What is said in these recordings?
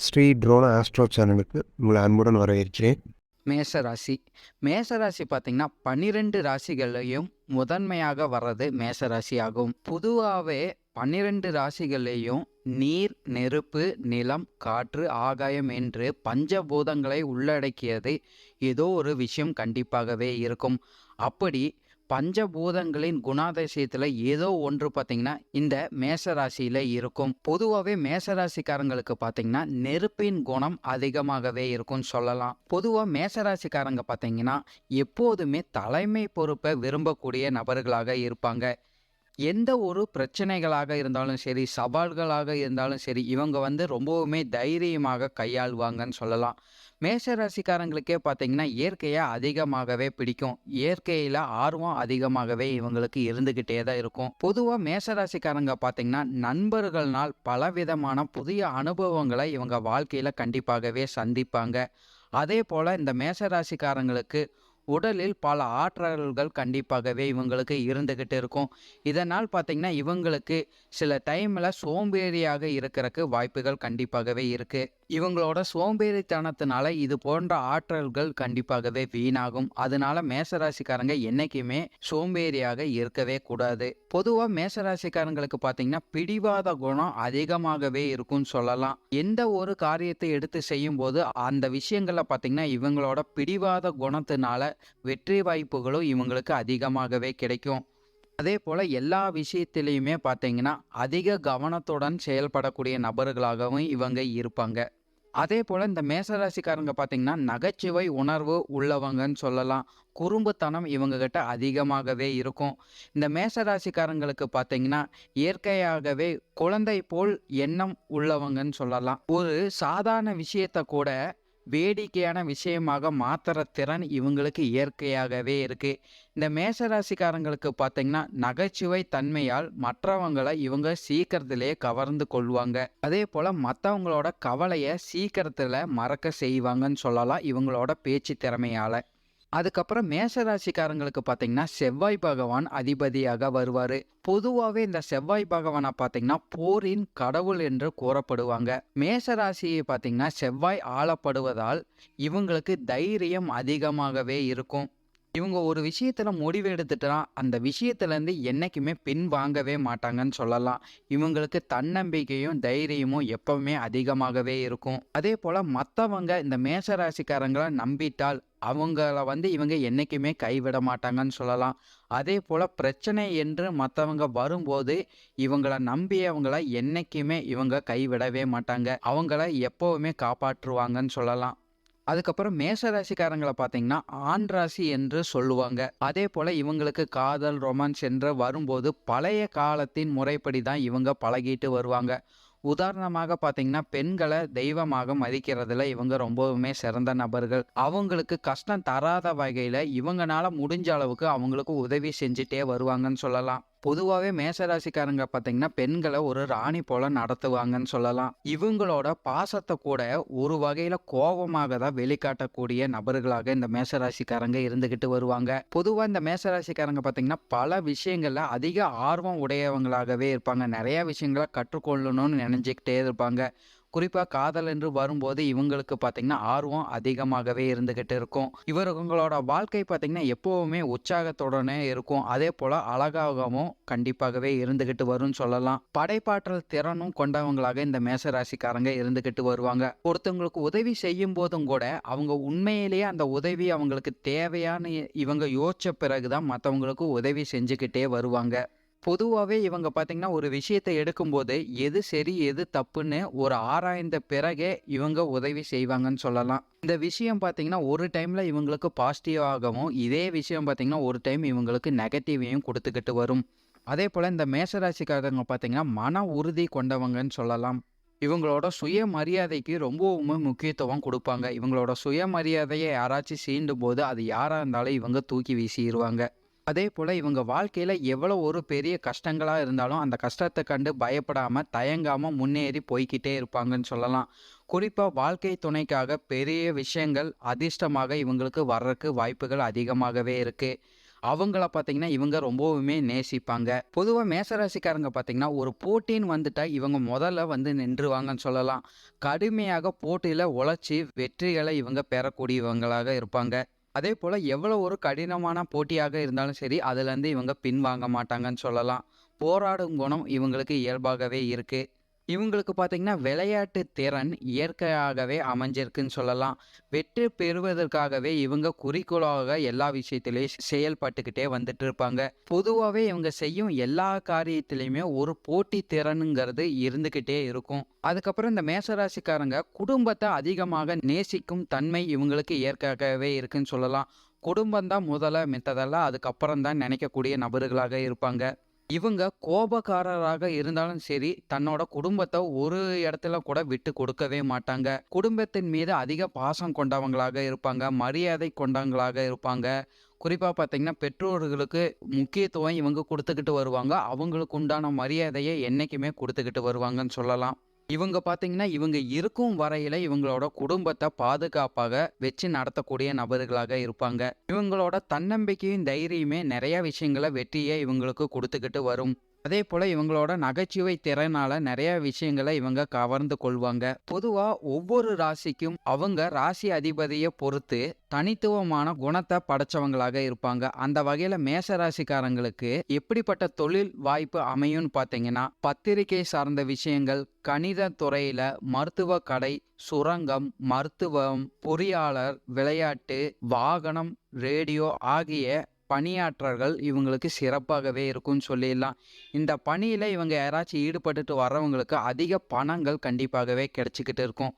Sri ட்ரோனா astro சேனலுக்கு உங்களை அன்புடன் வரவேற்கிறேன். மேஷராசி. மேஷராசி பார்த்தீங்கன்னா 12 ராசிகள்லையும் முதன்மையாக வர்றது மேஷராசி ஆகும். பொதுவாகவே 12 ராசிகள்லையும் நீர், நெருப்பு, நிலம், காற்று, ஆகாயம் என்று பஞ்சபூதங்களை உள்ளடக்கியது ஏதோ ஒரு விஷயம் கண்டிப்பாகவே இருக்கும். அப்படி பஞ்சபூதங்களின் குணாதிசயத்தில் ஏதோ ஒன்று பார்த்தீங்கன்னா இந்த மேஷராசியில் இருக்கும். பொதுவாகவே மேஷராசிக்காரங்களுக்கு பார்த்தீங்கன்னா நெருப்பின் குணம் அதிகமாகவே இருக்கும்னு சொல்லலாம். பொதுவாக மேஷராசிக்காரங்க பார்த்தீங்கன்னா எப்போதுமே தலைமை பொறுப்பை விரும்பக்கூடிய நபர்களாக இருப்பாங்க. எந்த ஒரு பிரச்சனைகளாக இருந்தாலும் சரி, சவால்களாக இருந்தாலும் சரி, இவங்க ரொம்பவுமே தைரியமாக கையாளுவாங்கன்னு சொல்லலாம். மேஷ ராசிக்காரங்களுக்கே பார்த்தீங்கன்னா, இயற்கையை அதிகமாகவே பிடிக்கும். இயற்கையில் ஆர்வம் அதிகமாகவே இவங்களுக்கு இருந்துக்கிட்டே தான் இருக்கும். பொதுவாக மேஷ ராசிக்காரங்க பார்த்தீங்கன்னா, நண்பர்கள்னால் பலவிதமான புதிய அனுபவங்களை இவங்க வாழ்க்கையில் கண்டிப்பாகவே சந்திப்பாங்க. அதே போல் இந்த மேஷ ராசிக்காரங்களுக்கு உடலில் பல ஆற்றல்கள் கண்டிப்பாகவே இவங்களுக்கு இருந்துகிட்டு இருக்கும். இதனால் பார்த்தீங்கன்னா இவங்களுக்கு சில டைமில் சோம்பேறியாக இருக்கிறதுக்கு வாய்ப்புகள் கண்டிப்பாகவே இருக்கு. இவங்களோட சோம்பேறித்தனத்தினால இது போன்ற ஆற்றல்கள் கண்டிப்பாகவே வீணாகும். அதனால மேஷராசிக்காரங்க என்னைக்குமே சோம்பேறியாக இருக்கவே கூடாது. பொதுவாக மேஷராசிக்காரங்களுக்கு பார்த்தீங்கன்னா பிடிவாத குணம் அதிகமாகவே இருக்கும்னு சொல்லலாம். எந்த ஒரு காரியத்தை எடுத்து செய்யும் போது அந்த விஷயங்கள்ல பார்த்தீங்கன்னா இவங்களோட பிடிவாத குணத்தினால வெற்றி வாய்ப்புகளும் இவங்களுக்கு அதிகமாகவே கிடைக்கும். அதே போல் எல்லா விஷயத்திலையுமே பார்த்தீங்கன்னா அதிக கவனத்துடன் செயல்படக்கூடிய நபர்களாகவும் இவங்க இருப்பாங்க. அதே போல் இந்த மேசராசிக்காரங்க பார்த்தீங்கன்னா நகைச்சுவை உணர்வு உள்ளவங்கன்னு சொல்லலாம். குறும்புத்தனம் இவங்க கிட்ட அதிகமாகவே இருக்கும். இந்த மேசராசிக்காரங்களுக்கு பார்த்தீங்கன்னா இயற்கையாகவே குழந்தை போல் எண்ணம் உள்ளவங்கன்னு சொல்லலாம். ஒரு சாதாரண விஷயத்தை கூட வேடிக்கையான விஷயமாக மாத்துற திறன் இவங்களுக்கு இயற்கையாகவே இருக்கு. இந்த மேஷராசிக்காரங்களுக்கு பார்த்தீங்கன்னா நகைச்சுவை தன்மையால் மற்றவங்களை இவங்க சீக்கிரத்திலேயே கவர்ந்து கொள்வாங்க. அதே போல மற்றவங்களோட கவலையை சீக்கிரத்தில் மறக்க செய்வாங்கன்னு சொல்லலாம் இவங்களோட பேச்சு திறமையால. அதுக்கப்புறம் மேஷராசிக்காரங்களுக்கு பார்த்தீங்கன்னா செவ்வாய் பகவான் அதிபதியாக வருவார். பொதுவாகவே இந்த செவ்வாய் பகவானை பார்த்தீங்கன்னா போரின் கடவுள் என்று கூறப்படுவாங்க. மேஷராசியை பார்த்தீங்கன்னா செவ்வாய் ஆளப்படுவதால் இவங்களுக்கு தைரியம் அதிகமாகவே இருக்கும். இவங்க ஒரு விஷயத்துல முடிவு எடுத்துட்டா அந்த விஷயத்துலேருந்து என்னைக்குமே பின் வாங்கவே மாட்டாங்கன்னு சொல்லலாம். இவங்களுக்கு தன்னம்பிக்கையும் தைரியமும் எப்பவுமே அதிகமாகவே இருக்கும். அதே போல மற்றவங்க இந்த மேஷராசிக்காரங்களை நம்பிட்டால் அவங்கள இவங்க என்னைக்குமே கைவிட மாட்டாங்கன்னு சொல்லலாம். அதே போல பிரச்சனை என்று மற்றவங்க வரும்போது இவங்கள நம்பியவங்கள என்னைக்குமே இவங்க கைவிடவே மாட்டாங்க. அவங்கள எப்பவுமே காப்பாற்றுவாங்கன்னு சொல்லலாம். அதுக்கப்புறம் மேஷ ராசிக்காரங்களை பார்த்தீங்கன்னா ஆண் ராசி என்று சொல்லுவாங்க. அதே போல இவங்களுக்கு காதல் ரொமான்ஸ் என்று வரும்போது பழைய காலத்தின் முறைப்படி தான் இவங்க பழகிட்டு வருவாங்க. உதாரணமாக பார்த்தீங்கன்னா பெண்களை தெய்வமாக மதிக்கிறதுல இவங்க ரொம்பவுமே சிறந்த நபர்கள். அவங்களுக்கு கஷ்டம் தராத வகையில் இவங்கனால முடிஞ்ச அளவுக்கு அவங்களுக்கு உதவி செஞ்சுட்டே வருவாங்கன்னு சொல்லலாம். பொதுவாகவே மேஷராசிக்காரங்க பார்த்தீங்கன்னா பெண்களை ஒரு ராணி போல நடத்துவாங்கன்னு சொல்லலாம். இவங்களோட பாசத்தை கூட ஒரு வகையில கோபமாக தான் வெளிக்காட்டக்கூடிய நபர்களாக இந்த மேஷராசிக்காரங்க இருந்துகிட்டு வருவாங்க. பொதுவாக இந்த மேஷராசிக்காரங்க பார்த்தீங்கன்னா பல விஷயங்கள்ல அதிக ஆர்வம் உடையவங்களாகவே இருப்பாங்க. நிறைய விஷயங்களை கற்றுக்கொள்ளணும்னு நினைஞ்சுக்கிட்டே இருப்பாங்க. குறிப்பாக காதல் என்று வரும்போது இவங்களுக்கு பார்த்தீங்கன்னா ஆர்வம் அதிகமாகவே இருந்துகிட்டு இருக்கும். இவங்களோட வாழ்க்கை பார்த்தீங்கன்னா எப்பவுமே உற்சாகத்துடனே இருக்கும். அதே போல அழகாகவும் கண்டிப்பாகவே இருந்துகிட்டு வரும்னு சொல்லலாம். படைப்பாற்றல் திறனும் கொண்டவங்களாக இந்த மேஷராசிக்காரங்க இருந்துகிட்டு வருவாங்க. ஒருத்தவங்களுக்கு உதவி செய்யும் போதும் கூட அவங்க உண்மையிலேயே அந்த உதவி அவங்களுக்கு தேவையான இவங்க யோசிச்ச பிறகுதான் மற்றவங்களுக்கு உதவி செஞ்சுக்கிட்டே வருவாங்க. பொதுவாகவே இவங்க பார்த்தீங்கன்னா ஒரு விஷயத்தை எடுக்கும்போது எது சரி எது தப்புன்னு ஒரு ஆராய்ந்த பிறகே இவங்க உதவி செய்வாங்கன்னு சொல்லலாம். இந்த விஷயம் பார்த்தீங்கன்னா ஒரு டைமில் இவங்களுக்கு பாசிட்டிவாகவும் இதே விஷயம் பார்த்தீங்கன்னா ஒரு டைம் இவங்களுக்கு நெகட்டிவையும் கொடுத்துக்கிட்டு வரும். அதே போல் இந்த மேஷராசிக்காரங்க பார்த்தீங்கன்னா மன உறுதி கொண்டவங்கன்னு சொல்லலாம். இவங்களோட சுயமரியாதைக்கு ரொம்பவுமே முக்கியத்துவம் கொடுப்பாங்க. இவங்களோட சுயமரியாதையை யாராச்சும் சீண்டும் போது அது யாராக இருந்தாலும் இவங்க தூக்கி வீசிடுவாங்க. அதே போல இவங்க வாழ்க்கையில எவ்வளோ ஒரு பெரிய கஷ்டங்களா இருந்தாலும் அந்த கஷ்டத்தை கண்டு பயப்படாம தயங்காம முன்னேறி போய்க்கிட்டே இருப்பாங்கன்னு சொல்லலாம். குறிப்பா வாழ்க்கை துணைக்காக பெரிய விஷயங்கள் அதிர்ஷ்டமாக இவங்களுக்கு வர்றதுக்கு வாய்ப்புகள் அதிகமாகவே இருக்கு. அவங்கள பார்த்தீங்கன்னா இவங்க ரொம்பவுமே நேசிப்பாங்க. பொதுவா மேசராசிக்காரங்க பார்த்தீங்கன்னா, ஒரு போட்டின்னு வந்துட்டா இவங்க முதல்ல வந்து நின்றுவாங்கன்னு சொல்லலாம். கடுமையாக போட்டியில உழைச்சு வெற்றிகளை இவங்க பெறக்கூடியவங்களாக இருப்பாங்க. அதேபோல எவ்வளோ ஒரு கடினமான போட்டியாக இருந்தாலும் சரி, அதுலேருந்து இவங்க பின்வாங்க மாட்டாங்கன்னு சொல்லலாம். போராடும் குணம் இவங்களுக்கு இயல்பாகவே இருக்கு. இவங்களுக்கு பார்த்தீங்கன்னா, விளையாட்டு திறன் இயற்கையாகவே அமைஞ்சிருக்குன்னு சொல்லலாம். வெற்றி பெறுவதற்காகவே இவங்க குறிக்கோளாக எல்லா விஷயத்திலயும் செயல்பட்டுக்கிட்டே வந்துட்டு இருப்பாங்க. பொதுவாவே இவங்க செய்யும் எல்லா காரியத்திலயுமே ஒரு போட்டி திறனுங்கிறது இருந்துகிட்டே இருக்கும். அதுக்கப்புறம் இந்த மேசராசிக்காரங்க குடும்பத்த அதிகமாக நேசிக்கும் தன்மை இவங்களுக்கு இயற்கையாகவே இருக்குன்னு சொல்லலாம். குடும்பம் தான் முதல்ல, மித்ததெல்லாம் அதுக்கப்புறம் தான் நினைக்கக்கூடிய நபர்களாக இருப்பாங்க. இவங்க கோபக்காரராக இருந்தாலும் சரி, தன்னோட குடும்பத்த ஒரு இடத்துல கூட விட்டு கொடுக்கவே மாட்டாங்க. குடும்பத்தின் மீது அதிக பாசம் கொண்டவங்களாக இருப்பாங்க. மரியாதை கொண்டவங்களாக இருப்பாங்க. குறிப்பா பார்த்தீங்கன்னா, பெற்றோர்களுக்கு முக்கியத்துவம் இவங்க குடுத்துக்கிட்டு வருவாங்க. அவங்களுக்கு உண்டான மரியாதைய என்னைக்குமே குடுத்துக்கிட்டு வருவாங்கன்னு சொல்லலாம். இவங்க பார்த்தீங்கன்னா, இவங்க இருக்கும் வரையில இவங்களோட குடும்பத்த பாதுகாப்பாக வச்சு நடத்தக்கூடிய நபர்களாக இருப்பாங்க. இவங்களோட தன்னம்பிக்கையும், தைரியமே நெறைய விஷயங்கள வெற்றிய இவங்களுக்கு குடுத்துக்கிட்டு வரும். அதேபோல இவங்களோட நகைச்சுவை திறனால நெறைய விஷயங்கள இவங்க கவர்ந்து கொள்வாங்க. பொதுவா ஒவ்வொரு ராசிக்கும் அவங்க ராசி அதிபதிய பொறுத்து தனித்துவமான குணத்த படைச்சவங்களாக இருப்பாங்க. அந்த வகையில மேஷ ராசிக்காரங்களுக்கு எப்படிப்பட்ட தொழில் வாய்ப்பு அமையும்னு பார்த்தீங்கன்னா, பத்திரிகை சார்ந்த விஷயங்கள், கணித துறையில, மருத்துவ கடை, சுரங்கம், மருத்துவம், பொறியாளர், விளையாட்டு, வாகனம், ரேடியோ ஆகிய பணியாற்றல்கள் இவங்களுக்கு சிறப்பாகவே இருக்கும்னு சொல்லிடலாம். இந்த பணியில இவங்க யாராச்சும் ஈடுபட்டுட்டு வர்றவங்களுக்கு அதிக பணங்கள் கண்டிப்பாகவே கிடைச்சிக்கிட்டு இருக்கும்.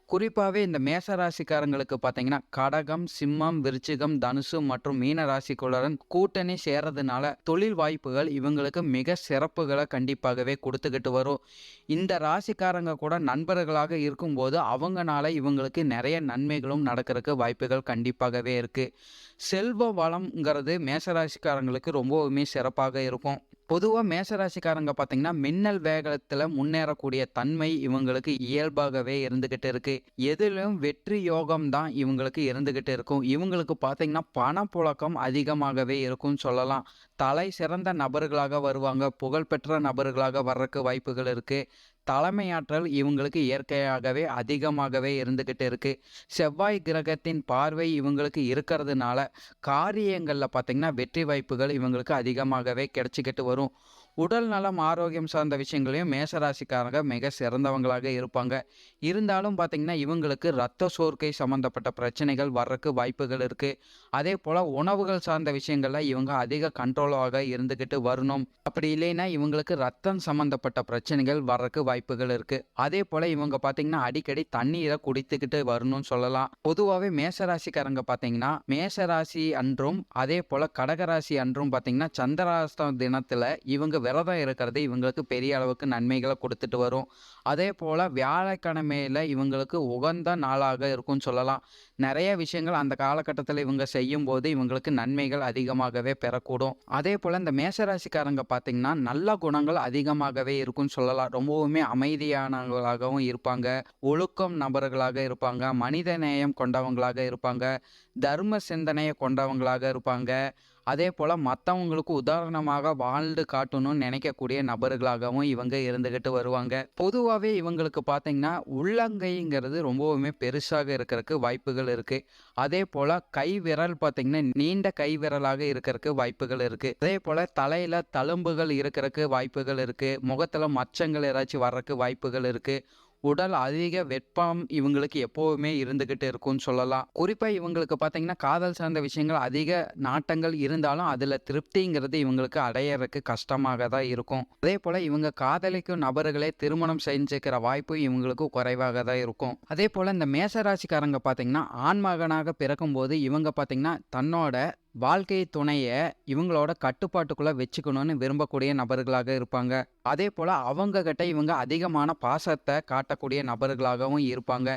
குறிப்பாவே இந்த மேஷ ராசிக்காரங்களுக்கு பார்த்தீங்கன்னா, கடகம், சிம்மம், விருச்சிகம், தனுசு மற்றும் மீன ராசிக்குள்ளரன் கூட்டணி சேர்றதுனால தொழில் வாய்ப்புகள் இவங்களுக்கு மிக சிறப்புகள கண்டிப்பாகவே குடுத்துக்கிட்டு வரும். இந்த ராசிக்காரங்க கூட நண்பர்களாக இருக்கும்போது, அவங்கனால இவங்களுக்கு நெறைய நன்மைகளும் நடக்கறக்கு வாய்ப்புகள் கண்டிப்பாகவே இருக்கு. செல்வ வளம்ங்கிறது மேஷராசிக்காரங்களுக்கு ரொம்பவுமே சிறப்பாக இருக்கும். பொதுவா மேஷராசிக்காரங்க பார்த்தீங்கன்னா, மின்னல் வேகத்துல முன்னேறக்கூடிய தன்மை இவங்களுக்கு இயல்பாகவே இருந்துகிட்டு இருக்கு. எதிலும் வெற்றி யோகம் தான் இவங்களுக்கு இருந்துகிட்டு இருக்கும். இவங்களுக்கு பார்த்தீங்கன்னா, பணப்புழக்கம் அதிகமாகவே இருக்கும்னு சொல்லலாம். தலை சிறந்த நபர்களாக வருவாங்க. புகழ்பெற்ற நபர்களாக வர்றக்கு வாய்ப்புகள் இருக்கு. தலைமையாற்றல் இவங்களுக்கு இயற்கையாகவே அதிகமாகவே இருந்துகிட்டு இருக்கு. செவ்வாய் கிரகத்தின் பார்வை இவங்களுக்கு இருக்கிறதுனால, காரியங்கள்ல பார்த்தீங்கன்னா, வெற்றி வாய்ப்புகள் இவங்களுக்கு அதிகமாகவே கிடைச்சுக்கிட்டு வரும். உடல் நலம், ஆரோக்கியம் சார்ந்த விஷயங்களையும் மேஷராசிக்காரங்க மிக சிறந்தவங்களாக இருப்பாங்க. இருந்தாலும் பார்த்தீங்கன்னா, இவங்களுக்கு இரத்த சோர்க்கை சம்மந்தப்பட்ட பிரச்சனைகள் வர்றக்கு வாய்ப்புகள் இருக்கு. அதேபோல உணவுகள் சார்ந்த விஷயங்கள்ல இவங்க அதிக கண்ட்ரோலாக இருந்துகிட்டு வரணும். அப்படி இல்லைன்னா இவங்களுக்கு ரத்தம் சம்மந்தப்பட்ட பிரச்சனைகள் வர்றக்கு வாய்ப்புகள் இருக்கு. அதேபோல இவங்க பார்த்தீங்கன்னா, அடிக்கடி தண்ணீர குடித்துக்கிட்டு வரணும்னு சொல்லலாம். பொதுவாவே மேஷராசிக்காரங்க பார்த்தீங்கன்னா, மேஷராசி அன்றும் அதேபோல கடகராசி அன்றும் பார்த்தீங்கன்னா, சந்திராஷ்டம தினத்துல இவங்க விரதம் இருக்கிறது இவங்களுக்கு பெரிய அளவுக்கு நன்மைகள குடுத்துட்டு வரும். அதேபோல வியாழக்கிழமையில இவங்களுக்கு உகந்த நாளாக இருக்கும்னு சொல்லலாம். நெறைய விஷயங்கள் அந்த காலகட்டத்தில இவங்க செய்யும்போது இவங்களுக்கு நன்மைகள் அதிகமாகவே பெறக்கூடும். அதேபோல இந்த மேஷராசிக்காரங்க பார்த்தீங்கன்னா, நல்ல குணங்கள் அதிகமாகவே இருக்கும்னு சொல்லலாம். ரொம்பவுமே அமைதியானவங்களாகவும் இருப்பாங்க. ஒழுக்கம் நபர்களாக இருப்பாங்க. மனித நேயம் கொண்டவங்களாக இருப்பாங்க. தர்ம சிந்தனைய கொண்டவங்களாக இருப்பாங்க. அதேபோல மத்தவங்களுக்கு உதாரணமாக வாழ்ந்து காட்டணும்னு நினைக்கக்கூடிய நபர்களாகவும் இவங்க இருந்துகிட்டு வருவாங்க. பொதுவாவே இவங்களுக்கு பார்த்தீங்கன்னா, உள்ளங்கைங்கிறது ரொம்பவுமே பெருசாக இருக்கறக்கு வாய்ப்புகள் இருக்கு. அதேபோல கை விரல் பார்த்தீங்கன்னா, நீண்ட கை விரலாக இருக்கறக்கு வாய்ப்புகள் இருக்கு. அதேபோல தலையில தழும்புகள் இருக்கறக்கு வாய்ப்புகள் இருக்கு. முகத்துல மச்சங்கள் ஏதாச்சும் வர்றக்கு வாய்ப்புகள் இருக்கு. உடல் அதிக வெப்பம் இவங்களுக்கு எப்பவுமே இருந்துகிட்டு இருக்கும்னு சொல்லலாம். குறிப்பா இவங்களுக்கு பார்த்தீங்கன்னா, காதல் சார்ந்த விஷயங்கள் அதிக நாட்டங்கள் இருந்தாலும், அதுல திருப்திங்கிறது இவங்களுக்கு அடையறக்கு கஷ்டமாக தான் இருக்கும். அதேபோல இவங்க காதலிக்கும் நபர்களே திருமணம் செஞ்சுக்கிற வாய்ப்பு இவங்களுக்கு குறைவாக தான் இருக்கும். அதேபோல இந்த மேஷ ராசிக்காரங்க பார்த்தீங்கன்னா, ஆண்மகனாக பிறக்கும்போது இவங்க பார்த்தீங்கன்னா, தன்னோட வாழ்க்கை துணைய இவங்களோட கட்டுப்பாட்டுக்குள்ள வச்சுக்கணும்னு விரும்பக்கூடிய நபர்களாக இருப்பாங்க. அதேபோல அவங்க கிட்ட இவங்க அதிகமான பாசத்த காட்டக்கூடிய நபர்களாகவும் இருப்பாங்க.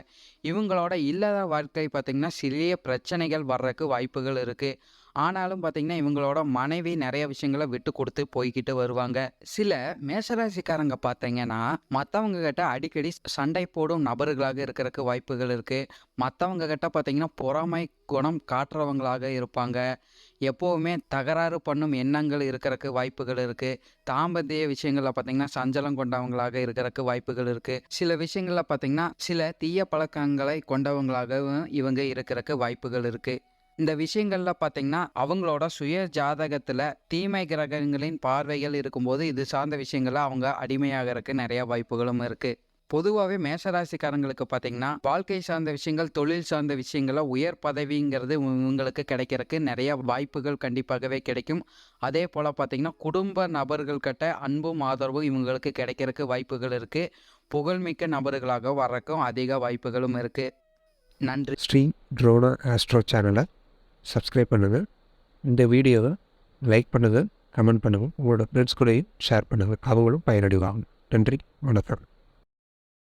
இவங்களோட இல்லற வாழ்க்கை பார்த்தீங்கன்னா, சிறிய பிரச்சனைகள் வர்றக்கு வாய்ப்புகள் இருக்கு. ஆனாலும் பார்த்தீங்கன்னா, இவங்களோட மனைவி நெறைய விஷயங்கள விட்டு குடுத்து போய்க்கிட்டு வருவாங்க. சில மேஷராசிக்காரங்க பார்த்தீங்கன்னா, மத்தவங்க கிட்ட அடிக்கடி சண்டை போடும் நபர்களாக இருக்கறக்கு வாய்ப்புகள் இருக்கு. மத்தவங்க கிட்ட பார்த்தீங்கன்னா, பொறாமை குணம் காட்டுறவங்களாக இருப்பாங்க. எப்போவுமே தகராறு பண்ணும் எண்ணங்கள் இருக்கிறக்கு வாய்ப்புகள் இருக்குது. தாம்பத்திய விஷயங்களில் பார்த்திங்கன்னா சஞ்சலம் கொண்டவங்களாக இருக்கிறக்கு வாய்ப்புகள் இருக்குது. சில விஷயங்களில் பார்த்திங்கன்னா சில தீய பழக்கங்களை கொண்டவங்களாகவும் இவங்க இருக்கிறக்கு வாய்ப்புகள் இருக்குது. இந்த விஷயங்களில் பார்த்திங்கன்னா அவங்களோட சுய ஜாதகத்தில் தீமை கிரகங்களின் பார்வைகள் இருக்கும்போது இது சார்ந்த விஷயங்களில் அவங்க அடிமையாகிறதுக்கு நிறைய வாய்ப்புகளும் இருக்குது. பொதுவாகவே மேஷராசிக்காரங்களுக்கு பார்த்தீங்கன்னா வாழ்க்கை சார்ந்த விஷயங்கள், தொழில் சார்ந்த விஷயங்களில் உயர் பதவிங்கிறது இவங்களுக்கு கிடைக்கிறதுக்கு நிறைய வாய்ப்புகள் கண்டிப்பாகவே கிடைக்கும். அதே போல் பார்த்தீங்கன்னா குடும்ப நபர்கள்கிட்ட அன்பும் ஆதரவும் இவங்களுக்கு கிடைக்கிறதுக்கு வாய்ப்புகள் இருக்குது. புகழ்மிக்க நபர்களாக வர்றதுக்கும் அதிக வாய்ப்புகளும் இருக்குது. நன்றி. ஸ்ரீ ட்ரோனா ஆஸ்ட்ரோ சேனலை சப்ஸ்கிரைப் பண்ணுங்கள். இந்த வீடியோவை லைக் பண்ணுங்கள், கமெண்ட் பண்ணுங்கள், உங்களோட ஃப்ரெண்ட்ஸ் கூடயும் ஷேர் பண்ணுங்கள். அவங்களும் பயனடைவாங்க. நன்றி, வணக்கம்.